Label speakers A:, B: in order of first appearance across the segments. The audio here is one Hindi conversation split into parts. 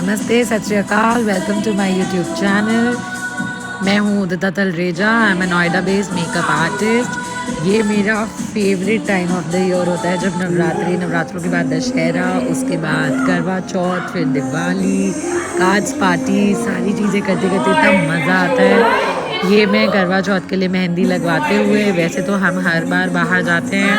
A: नमस्ते, सत श्री अकाल, welcome to my YouTube channel. मैं हूँ Udita Talreja. I am a Noida based makeup artist. ये मेरा favourite time of the year होता है, जब नवरात्रों के बाद दशहरा, उसके बाद करवा चौथ, फिर दिवाली, कार्ड्स पार्टी, सारी चीज़ें करते करते इतना मज़ा आता है। ये मैं करवा चौथ के लिए मेहंदी लगवाते हुए, वैसे तो हम हर बार बाहर जाते हैं,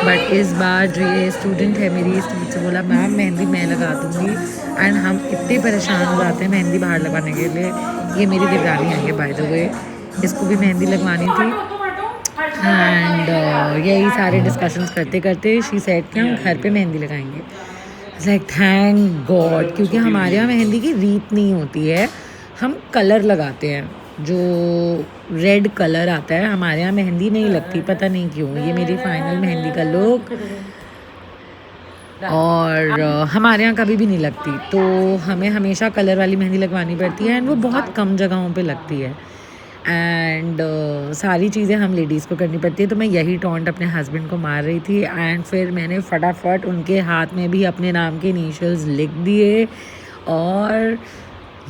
A: बट इस बार जो ये स्टूडेंट है मेरी, इसने मुझसे बोला मैम मेहंदी मैं लगा दूँगी। एंड हम इतने परेशान हो जाते हैं मेहंदी बाहर लगाने के लिए। ये मेरी देवरानी है बाय द वे, इसको भी मेहंदी लगवानी थी। एंड यही सारे डिस्कशंस करते करते शी सेड कि हम घर पे मेहंदी लगाएंगे। लाइक थैंक गॉड, क्योंकि हमारे यहाँ मेहंदी की रीत नहीं होती है, हम कलर लगाते हैं। जो रेड कलर आता है हमारे यहाँ मेहंदी नहीं लगती, पता नहीं क्यों। ये मेरी फाइनल मेहंदी का लुक, और हमारे यहाँ कभी भी नहीं लगती, तो हमें हमेशा कलर वाली मेहंदी लगवानी पड़ती है। एंड वो बहुत कम जगहों पे लगती है, एंड सारी चीज़ें हम लेडीज़ को करनी पड़ती है। तो मैं यही टॉन्ट अपने हस्बैंड को मार रही थी, एंड फिर मैंने फटाफट उनके हाथ में भी अपने नाम के इनिशियल्स लिख दिए, और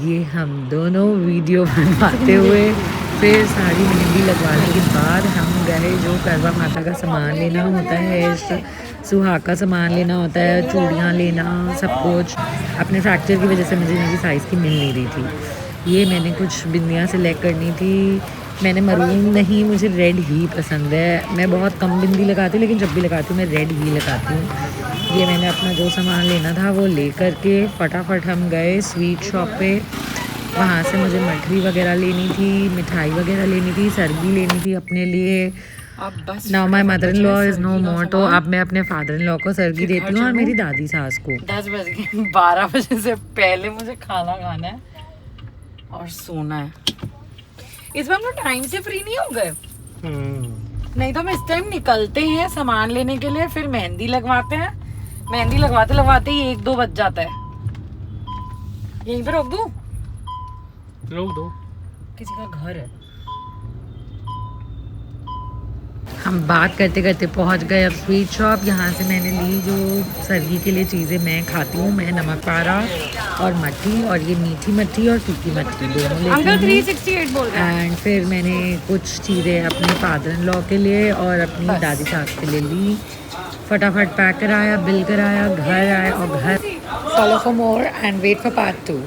A: ये हम दोनों वीडियो बनवाते हुए फिर सारी मेहंदी लगवाने के बाद हम गए जो करवा माता का सामान लेना होता है, सुहाग का सामान लेना होता है, चूड़ियाँ लेना, सब कुछ। अपने फ्रैक्चर की वजह से मुझे मेरी साइज़ की मिल नहीं रही थी। ये मैंने कुछ बिंदियाँ सेलेक्ट करनी थी। मैंने मरून नहीं, मुझे रेड ही पसंद है। मैं बहुत कम बिंदी लगाती हूँ, लेकिन जब भी लगाती हूँ मैं रेड ही लगाती हूँ। ये मैंने अपना जो सामान लेना था वो ले करके फटाफट हम गए स्वीट शॉप पे। वहाँ से मुझे मठरी वगैरह लेनी थी, मिठाई वगैरह लेनी थी, सरगी लेनी थी अपने लिए। Now my mother in law is no more, तो अब मैं अपने फादर इन लॉ को सरगी देती हूँ और मेरी दादी सास को।
B: 10 बज गए, 12 बजे से पहले मुझे खाना खाना है और सोना है। इस बार हम लोग टाइम से फ्री नहीं हो गए। नहीं तो हम इस टाइम निकलते हैं सामान लेने के लिए, फिर मेहंदी लगवाते हैं। मेहंदी लगवाते लगवाते ही 1-2 बज जाता है। यहीं पे रोक दूं?
C: रोक दो,
B: किसी का घर है।
A: हम बात करते करते पहुंच गए अब स्वीट शॉप। यहाँ से मैंने ली जो सर्दी के लिए चीज़ें मैं खाती हूँ, मैं नमक पारा और मट्ठी, और ये मीठी मट्ठी और तीखी मट्ठी दोनों लेती
B: अंकल
A: हूँ।
B: 368 बोल रहे हैं।
A: एंड फिर मैंने कुछ चीज़ें अपने फादर इन लॉ के लिए और अपनी दादी सास के लिए ली। फटाफट पैक कराया, बिल कराया, घर आया, और घर follow for more and wait for part 2।